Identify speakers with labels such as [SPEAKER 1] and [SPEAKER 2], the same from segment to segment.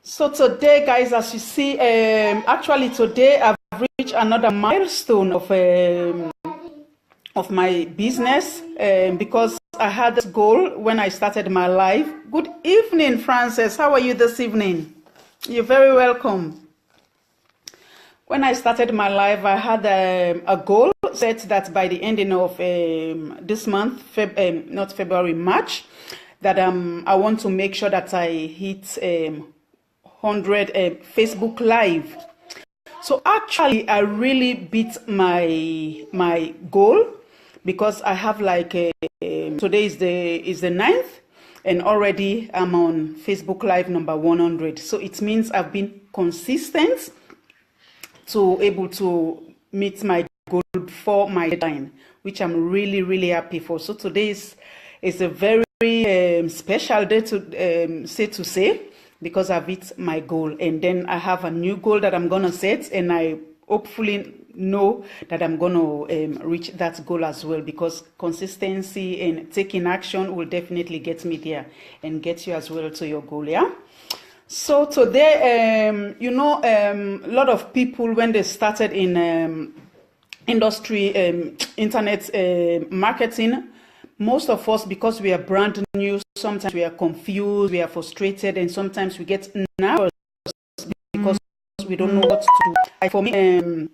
[SPEAKER 1] So today, guys, as you see, actually today I've reached another milestone of my business because I had this goal when I started my life. Good evening, Frances. How are you this evening? You're very welcome. When I started my life, I had a goal set that by the ending of this month, not February, March, that I want to make sure that I hit 100 Facebook Live. So actually, I really beat my goal because I have like today is the 9th, and already I'm on Facebook Live number 100. So it means I've been consistent to able to meet my goal before my deadline, which I'm really happy for. So today is a very special day to say because I've hit my goal, and then I have a new goal that I'm gonna set, and I hopefully know that I'm gonna reach that goal as well, because consistency and taking action will definitely get me there and get you as well to your goal. Yeah. So today, a lot of people, when they started in industry, internet marketing, most of us, because we are brand new, sometimes we are confused, we are frustrated, and sometimes we get nervous because we don't know what to do. Like for me,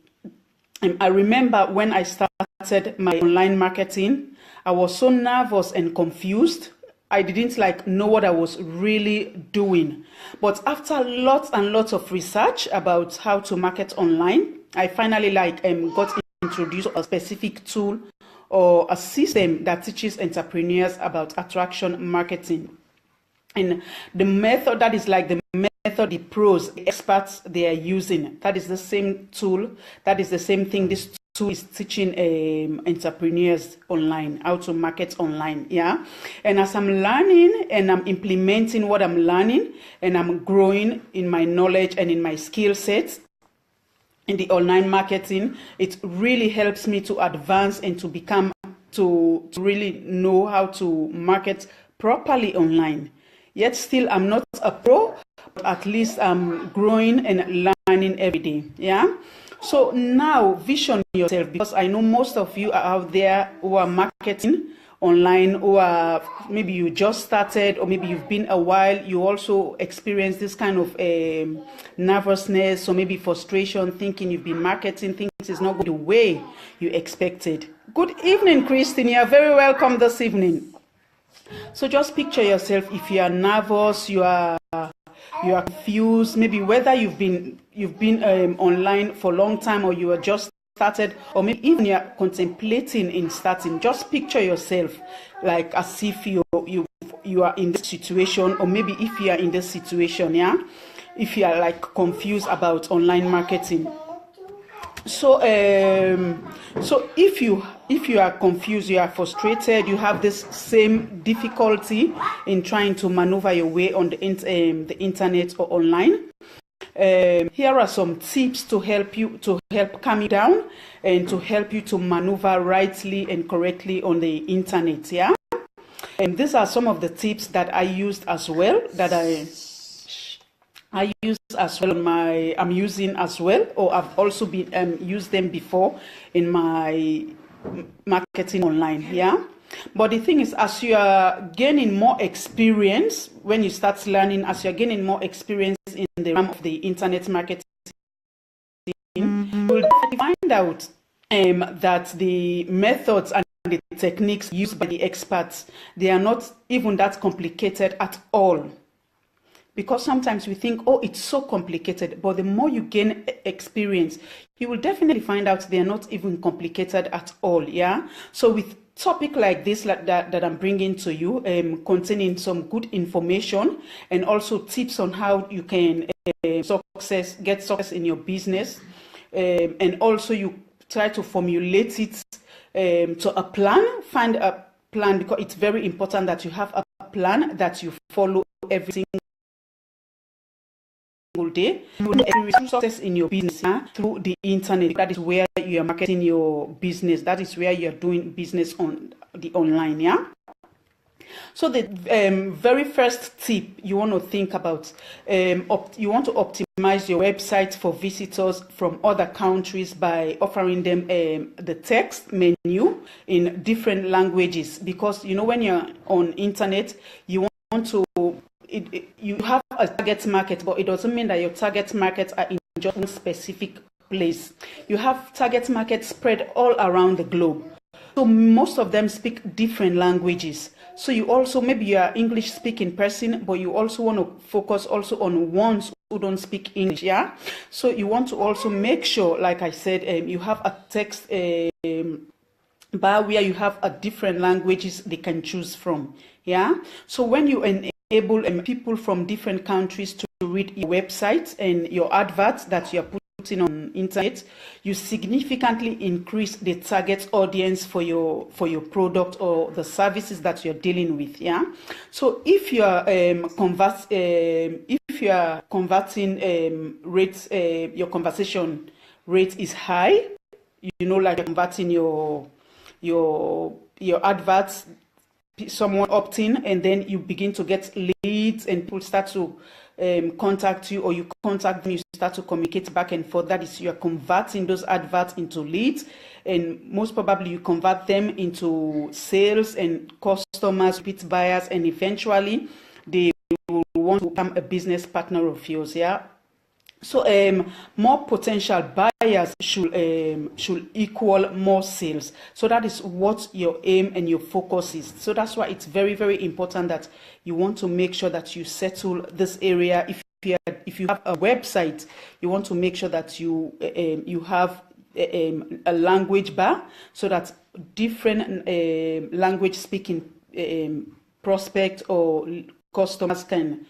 [SPEAKER 1] I remember when I started my online marketing, I was so nervous and confused. I didn't know what I was really doing. But after lots and lots of research about how to market online, I finally got introduced to a specific tool or a system that teaches entrepreneurs about attraction marketing. And the method that is the method the pros, the experts, they are using, that is the same tool, that is the same thing this tool is teaching entrepreneurs online, how to market online. Yeah. And as I'm learning and I'm implementing what I'm learning, and I'm growing in my knowledge and in my skill sets in the online marketing, it really helps me to advance and to become to really know how to market properly online. Yet still I'm not a pro, but at least I'm growing and learning every day. Yeah. So now vision yourself, because I know most of you are out there who are marketing online, or maybe you just started, or maybe you've been a while. You also experience this kind of nervousness, or maybe frustration, thinking you've been marketing, things is not going the way you expected. Good evening, Christine. You're very welcome this evening. So just picture yourself, if you are nervous, you are confused, maybe whether you've been online for a long time, or you are just started, or maybe even you are contemplating in starting. Just picture yourself like as if you are in this situation, or maybe if you are in this situation, yeah, if you are confused about online marketing. So so if you are confused, you are frustrated, you have this same difficulty in trying to maneuver your way on the internet or online, here are some tips to help calm you down and to help you to maneuver rightly and correctly on the internet. Yeah. And these are some of the tips that I used as well, that I use as well I'm using as well, or I've also been used them before in my marketing online. Yeah. But the thing is, as you are gaining more experience, when you start learning, as you're gaining more experience in the realm of the internet marketing, you will find out that the methods and the techniques used by the experts, they are not even that complicated at all. Because sometimes we think, oh, it's so complicated, but the more you gain experience, you will definitely find out they are not even complicated at all. Yeah. So with topic like this that I'm bringing to you, containing some good information and also tips on how you can get success in your business, and also you try to formulate it to a plan. Find a plan, because it's very important that you have a plan that you follow every single day. You will experience success in your business through the internet. That is where you are marketing your business. That is where you are doing business on the online. Yeah. So the very first tip you want to think about, you want to optimize your website for visitors from other countries by offering them the text menu in different languages, because you know when you're on internet, you want to you have a target market, but it doesn't mean that your target markets are in just one specific place. You have target markets spread all around the globe. So most of them speak different languages. So you also, maybe you are English speaking person, but you also want to focus also on ones who don't speak English, yeah? So you want to also make sure, like I said, you have a text bar where you have a different languages they can choose from, yeah? So when you enable people from different countries to read your website and your adverts that you are putting on internet, you significantly increase the target audience for your product or the services that you're dealing with, yeah? So if you are converting rates, your conversation rate is high, you know, like converting your adverts, someone opt-in, and then you begin to get leads and people start to contact you, or you contact them, you start to communicate back and forth. That is, you are converting those adverts into leads, and most probably you convert them into sales and customers, repeat buyers, and eventually they will want to become a business partner of yours, yeah? So more potential buyers should equal more sales. So that is what your aim and your focus is. So that's why it's very, very important that you want to make sure that you settle this area. If you have a website, you want to make sure that you have a language bar, so that different language speaking prospect or customers can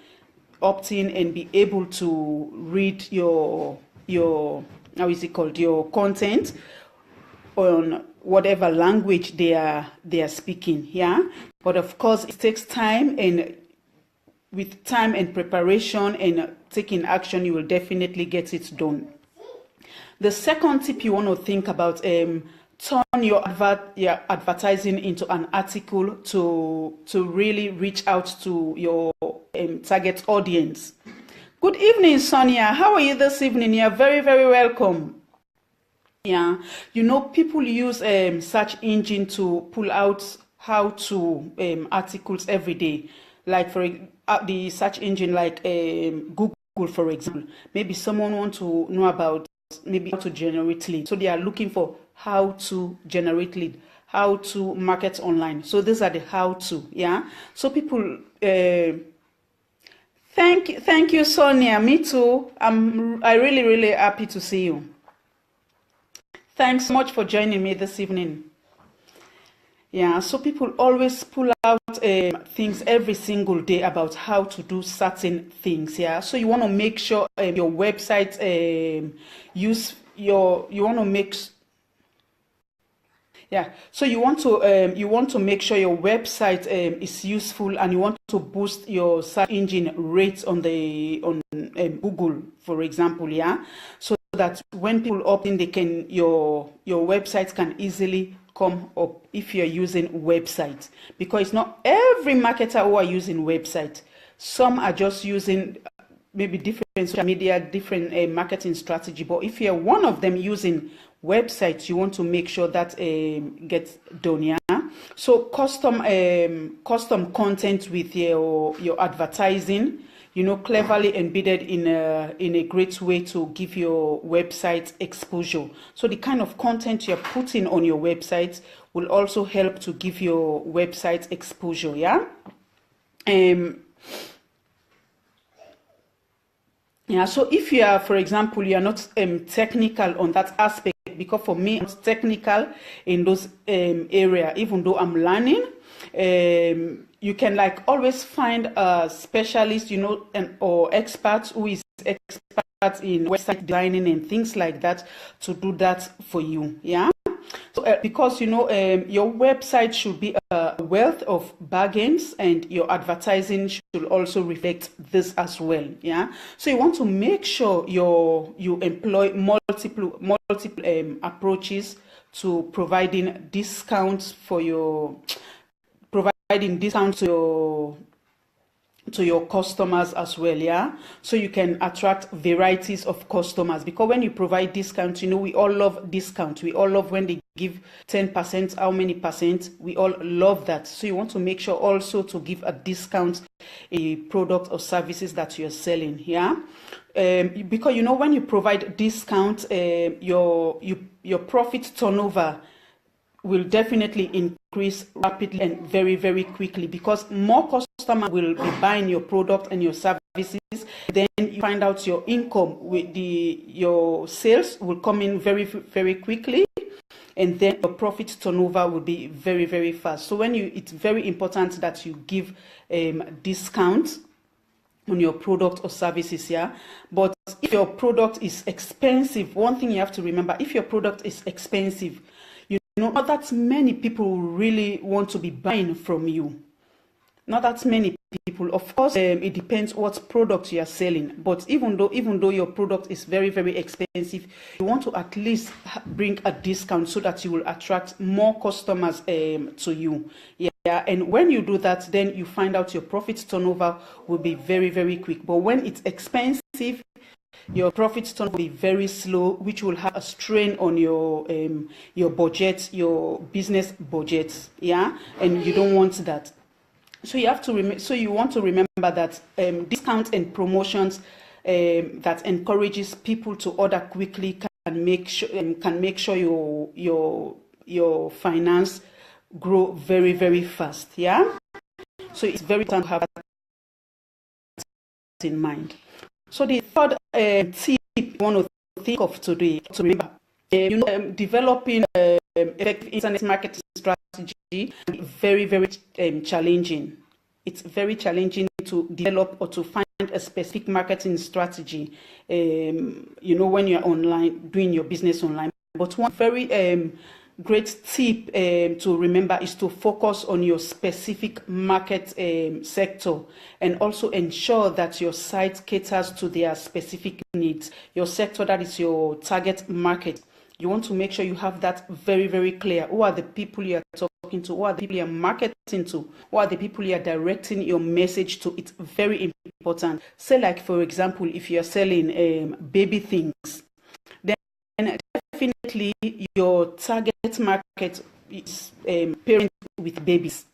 [SPEAKER 1] opt in and be able to read your how is it called, your content on whatever language they are speaking, yeah? But of course it takes time, and with time and preparation and taking action, you will definitely get it done. The second tip you want to think about, turn your advertising into an article to really reach out to your target audience. Good evening, Sonia. How are you this evening? You're very, very welcome. Yeah, you know, people use search engine to pull out how-to articles every day. Like for the search engine, like Google, for example. Maybe someone wants to know about maybe how to generate lead. So they are looking for how to generate lead, how to market online. So these are the how to, yeah? So people, thank you, Sonia. Me too. I really happy to see you. Thanks so much for joining me this evening. Yeah, so people always pull out things every single day about how to do certain things, yeah? So you want to make sure your website so you want to make sure your website is useful, and you want to boost your search engine rates on Google, for example, yeah? So that when people opt in, your website can easily come up if you're using website, because it's not every marketer who are using website. Some are just using maybe different social media, different marketing strategy. But if you're one of them using websites, you want to make sure that gets done, yeah? So custom content with your advertising, you know, cleverly embedded in a great way to give your website exposure. So the kind of content you're putting on your website will also help to give your website exposure, yeah? Yeah, so if you are, for example, you are not technical on that aspect, because for me, it's technical in those area, even though I'm learning, you can like always find a specialist, you know, or expert who is expert in website designing and things like that to do that for you, yeah? So, because, you know, your website should be a wealth of bargains, and your advertising should also reflect this as well, yeah? So you want to make sure you employ multiple approaches to providing discounts for your providing discounts to your customers as well, yeah, so you can attract varieties of customers. Because when you provide discounts, we all love discount. We all love when they give 10%, how many percent, we all love that. So you want to make sure also to give a discount a product or services that you're selling, yeah. Because when you provide discount, your profit turnover will definitely increase rapidly and very, very quickly, because more customers will be buying your product and your services. Then you find out your income with your sales will come in very, very quickly, and then your profit turnover will be very, very fast. So it's very important that you give discounts on your product or services, yeah. But if your product is expensive, one thing you have to remember: if your product is expensive, not that many people really want to be buying from you. Not that many people. Of course, it depends what product you are selling. But even though your product is very, very expensive, you want to at least bring a discount so that you will attract more customers to you. Yeah, and when you do that, then you find out your profit turnover will be very, very quick. But when it's expensive, your profit turnover will be very slow, which will have a strain on your budget, your business budget, yeah, and you don't want that. So you have to you want to remember that discounts and promotions that encourages people to order quickly can make sure your finance grow very, very fast, yeah. So it's very important to have that in mind. So the third tip I want to think of today, to remember, developing effective internet marketing strategy is very, very challenging. It's very challenging to develop or to find a specific marketing strategy, when you're online, doing your business online. But one very great tip to remember is to focus on your specific market sector, and also ensure that your site caters to their specific needs. Your sector, that is your target market. You want to make sure you have that very, very clear. Who are the people you are talking to? Who are the people you are marketing to? Who are the people you are directing your message to? It's very important. Say, like, for example, if you are selling baby things, then definitely your target market is parents with babies.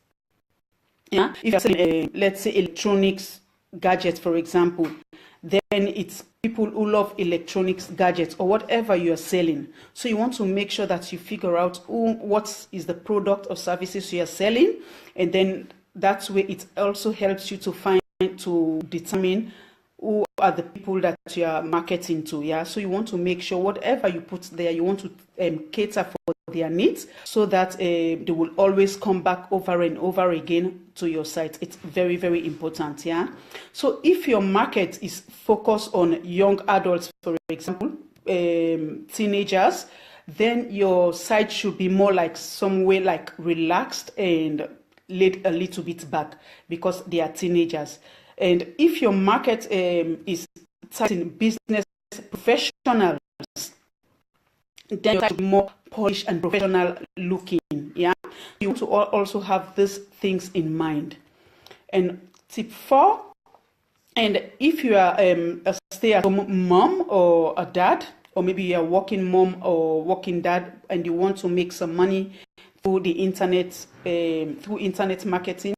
[SPEAKER 1] Yeah, if you're selling, let's say, electronics gadgets, for example, then it's people who love electronics gadgets or whatever you're selling. So you want to make sure that you figure out what is the product or services you are selling, and then that way it also helps you to determine who are the people that you are marketing to, yeah. So you want to make sure whatever you put there, you want to cater for their needs, so that they will always come back over and over again to your site. It's very, very important, yeah. So if your market is focused on young adults, for example, teenagers, then your site should be more like somewhere like relaxed and laid a little bit back, because they are teenagers. And if your market is targeting business professionals, then you have to be more polished and professional looking, yeah. You want to also have these things in mind. And tip 4, and if you are a stay-at-home mom or a dad, or maybe you are working mom or working dad, and you want to make some money through the internet, through internet marketing,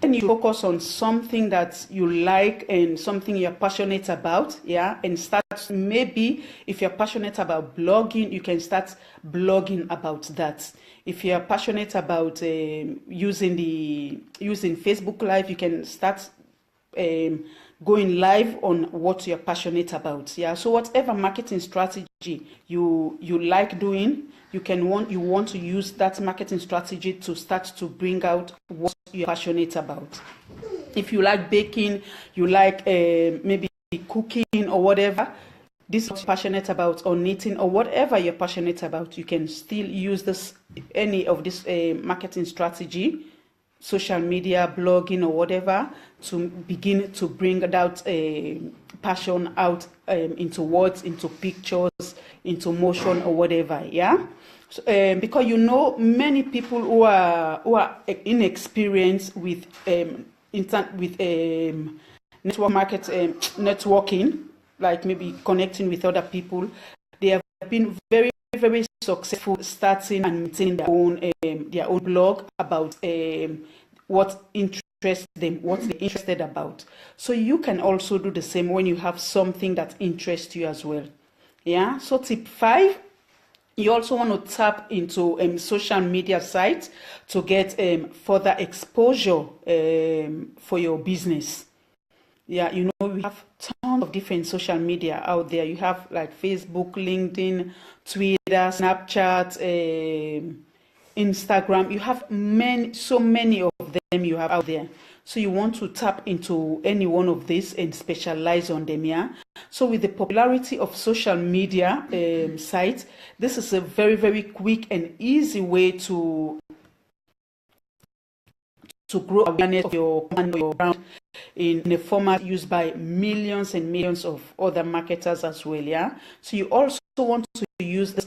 [SPEAKER 1] then you focus on something that you like and something you're passionate about, yeah, and start. Maybe if you're passionate about blogging, you can start blogging about that. If you're passionate about using Facebook Live, you can start going live on what you're passionate about, yeah. So whatever marketing strategy you like doing, you want to use that marketing strategy to start to bring out what you're passionate about. If you like baking, you like maybe cooking or whatever, this is what you're passionate about, or knitting, or whatever you're passionate about, you can still use any of this marketing strategy, social media, blogging, or whatever, to begin to bring out passion out into words, into pictures, into motion, or whatever, yeah. because you know many people who are inexperienced with networking, like maybe connecting with other people. They have been very very successful starting and maintaining their own blog about what interests them, what they're interested about. So you can also do the same when you have something that interests you as well. Yeah. So tip 5, you also want to tap into social media sites to get further exposure for your business. Yeah, you know, we have tons of different social media out there. You have like Facebook, LinkedIn, Twitter, Snapchat, Instagram. You have so many of them you have out there. So you want to tap into any one of these and specialize on them, yeah? So with the popularity of social media sites, this is a very, very quick and easy way to grow awareness of your brand in a format used by millions and millions of other marketers as well, yeah? So you also want to use this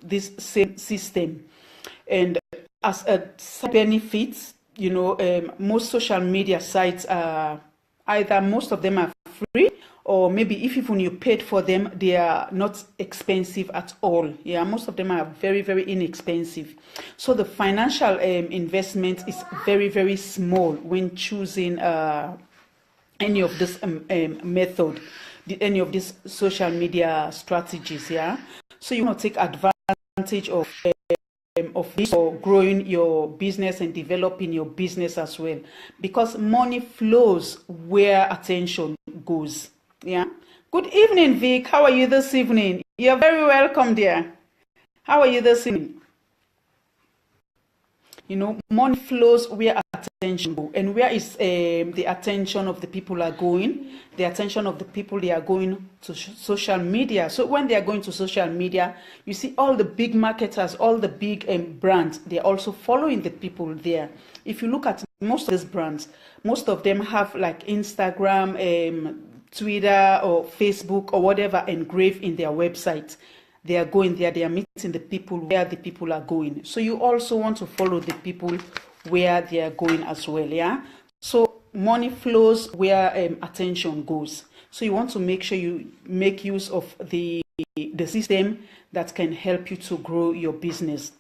[SPEAKER 1] this same system. And as a side benefit, you know, most social media sites are either, most of them are free, or maybe if even you paid for them, they are not expensive at all. Yeah, most of them are very, very inexpensive. So the financial investment is very, very small when choosing any of this method, any of these social media strategies. Yeah, so you want to take advantage of this for growing your business and developing your business as well, because money flows where attention goes. Yeah. Good evening, Vic. How are you this evening? You're very welcome, dear. How are you this evening? You know, money flows where attention goes. And where is the attention of the people are going? The attention of the people, they are going to social media. So when they are going to social media, you see all the big marketers, all the big brands, they're also following the people there. If you look at most of these brands, most of them have like Instagram, Twitter or Facebook or whatever engraved in their website. They are going there, they are meeting the people where the people are going. So you also want to follow the people where they are going as well, yeah? So money flows where attention goes. So you want to make sure you make use of the system that can help you to grow your business.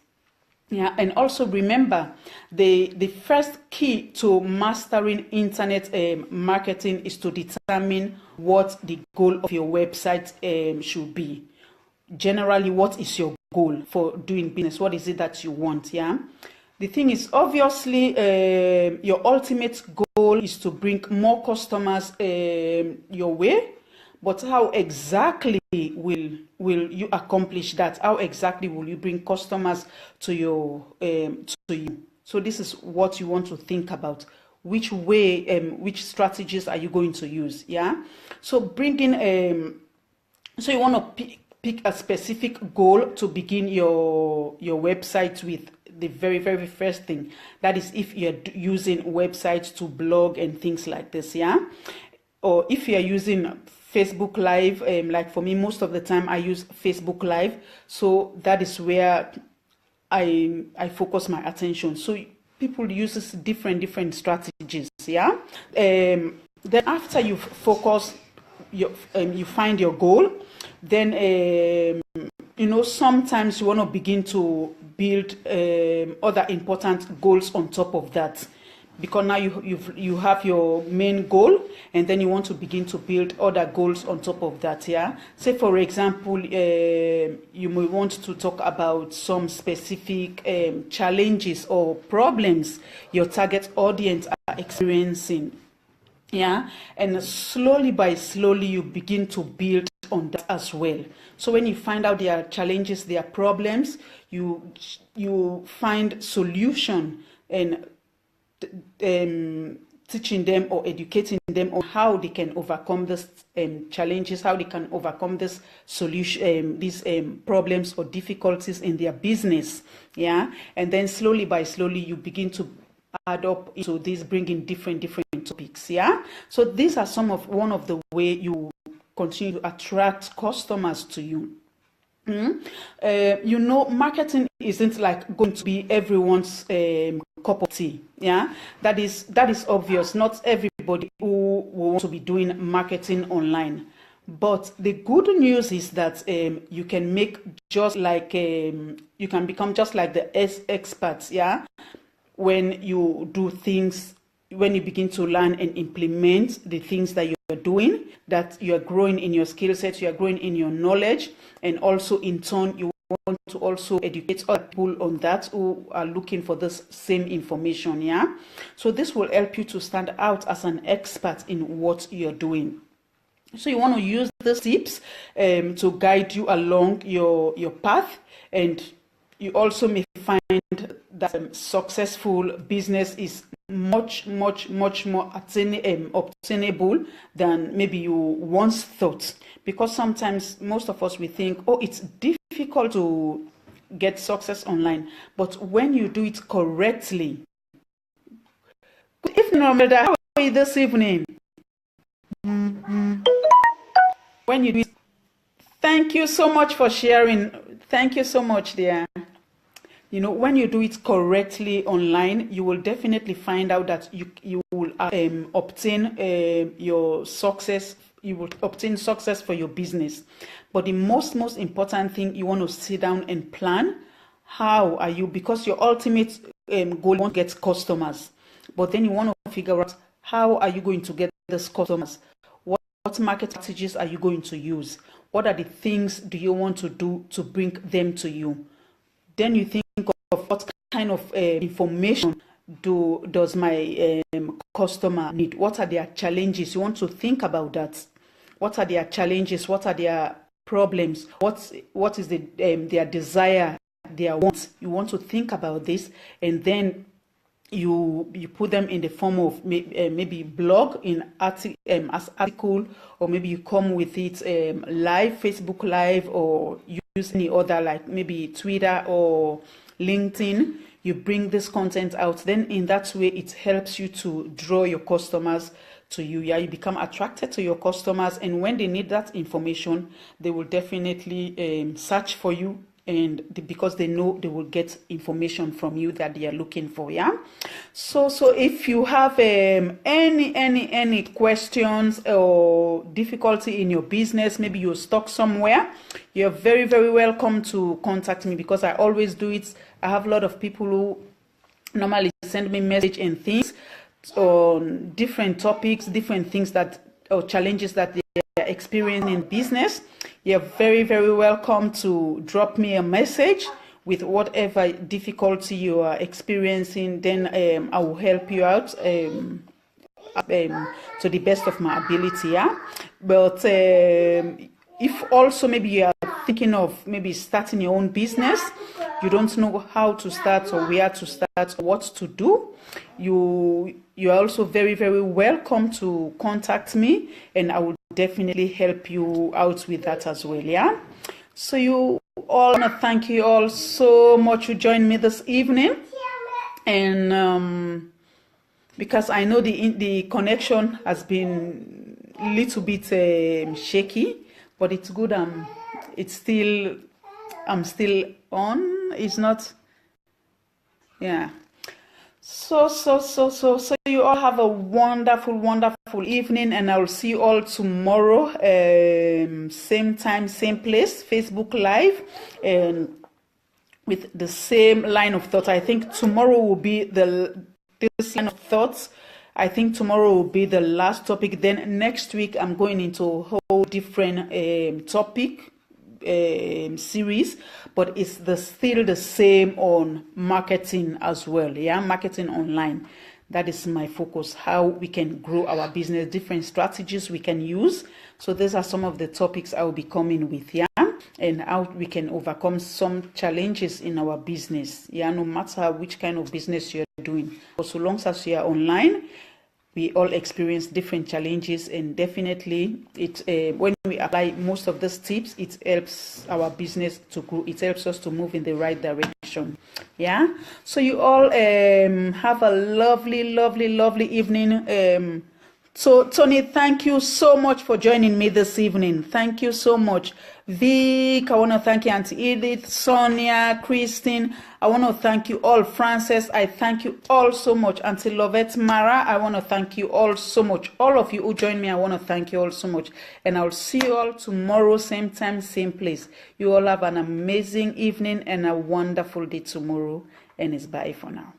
[SPEAKER 1] Yeah, and also remember, the first key to mastering internet marketing is to determine what the goal of your website should be. Generally, what is your goal for doing business? What is it that you want? Yeah. The thing is, obviously, your ultimate goal is to bring more customers your way. But how exactly will you accomplish that? How exactly will you bring customers to you? So this is what you want to think about. Which way, which strategies are you going to use? Yeah. So so you want to pick a specific goal to begin your website with. The very, very first thing, that is if you're using websites to blog and things like this, yeah? Or if you're using Facebook Live, like for me, most of the time I use Facebook Live, so that is where I focus my attention. So people use different strategies, yeah? Then after you focus, you find your goal, then you know, sometimes you want to begin to build other important goals on top of that, because now you have your main goal, and then you want to begin to build other goals on top of that. Yeah, say for example, you may want to talk about some specific challenges or problems your target audience are experiencing. Yeah, and slowly by slowly you begin to build on that as well. So when you find out their challenges, their problems, you find solution, and teaching them or educating them on how they can overcome these challenges, how they can overcome this solution, these problems or difficulties in their business. Yeah, and then slowly by slowly you begin to add up into this, bringing different topics. Yeah, so these are one of the way you continue to attract customers to you. You know, marketing isn't like going to be everyone's cup of tea. Yeah, that is obvious. Not everybody who will want to be doing marketing online. But the good news is that you can make just like you can become just like the experts. Yeah, when you do things, when you begin to learn and implement the things that you're doing, that you're growing in your skill set, you're growing in your knowledge, and also in turn you want to also educate other people on that who are looking for this same information. Yeah, so this will help you to stand out as an expert in what you're doing. So you want to use these tips to guide you along your path, and you also may find that successful business is much more obtainable than maybe you once thought. Because sometimes most of us, we think, oh, it's difficult to get success online, but when you do it correctly. Good evening, Romilda. How are you this evening? When you do it, thank you so much for sharing. Thank you so much, dear. You know, when you do it correctly online, you will definitely find out that you will obtain your success. You will obtain success for your business. But the most important thing, you want to sit down and plan. How are you? Because your ultimate goal, you want to get customers. But then you want to figure out, how are you going to get these customers? What market strategies are you going to use? What are the things do you want to do to bring them to you? Then you think of what kind of information does my customer need? What are their challenges? You want to think about that. What are their challenges? What are their problems? What is their desire, their wants? You want to think about this, and then you put them in the form of maybe blog as article, or maybe you come with it live, Facebook Live, or use any other, like maybe Twitter or LinkedIn. You bring this content out, then in that way it helps you to draw your customers to you. Yeah, you become attracted to your customers, and when they need that information, they will definitely search for you, and because they know they will get information from you that they are looking for. Yeah, so if you have any questions or difficulty in your business, maybe you're stuck somewhere, you're very welcome to contact me, because I always do it. I have a lot of people who normally send me message and things on different topics, different things that, or challenges that they are experiencing in business. You're very welcome to drop me a message with whatever difficulty you are experiencing. Then I will help you out to the best of my ability. Yeah, but if also maybe you are thinking of maybe starting your own business, you don't know how to start or where to start or what to do, you are also very welcome to contact me, and I will definitely help you out with that as well. Yeah, so you all, thank you all so much for joining me this evening, and because I know the connection has been a little bit shaky, but it's good. I'm still on. It's not, yeah. So you all have a wonderful evening, and I'll see you all tomorrow, same time, same place, Facebook Live, and with the same line of thought. I think tomorrow will be this line of thoughts. I think tomorrow will be the last topic. Then next week I'm going into a whole different topic series, but it's still the same on marketing as well. Yeah, marketing online. That is my focus, how we can grow our business, different strategies we can use. So these are some of the topics I will be coming with. Yeah, and how we can overcome some challenges in our business. Yeah, no matter which kind of business you're doing, but so long as you are online, we all experience different challenges, and definitely when we apply most of these tips, it helps our business to grow. It helps us to move in the right direction. Yeah, so you all have a lovely evening. So, Tony, thank you so much for joining me this evening. Thank you so much. Vic, I want to thank you, Auntie Edith, Sonia, Christine. I want to thank you all. Frances, I thank you all so much. Auntie Lovette, Mara, I want to thank you all so much. All of you who joined me, I want to thank you all so much. And I'll see you all tomorrow, same time, same place. You all have an amazing evening and a wonderful day tomorrow. And it's bye for now.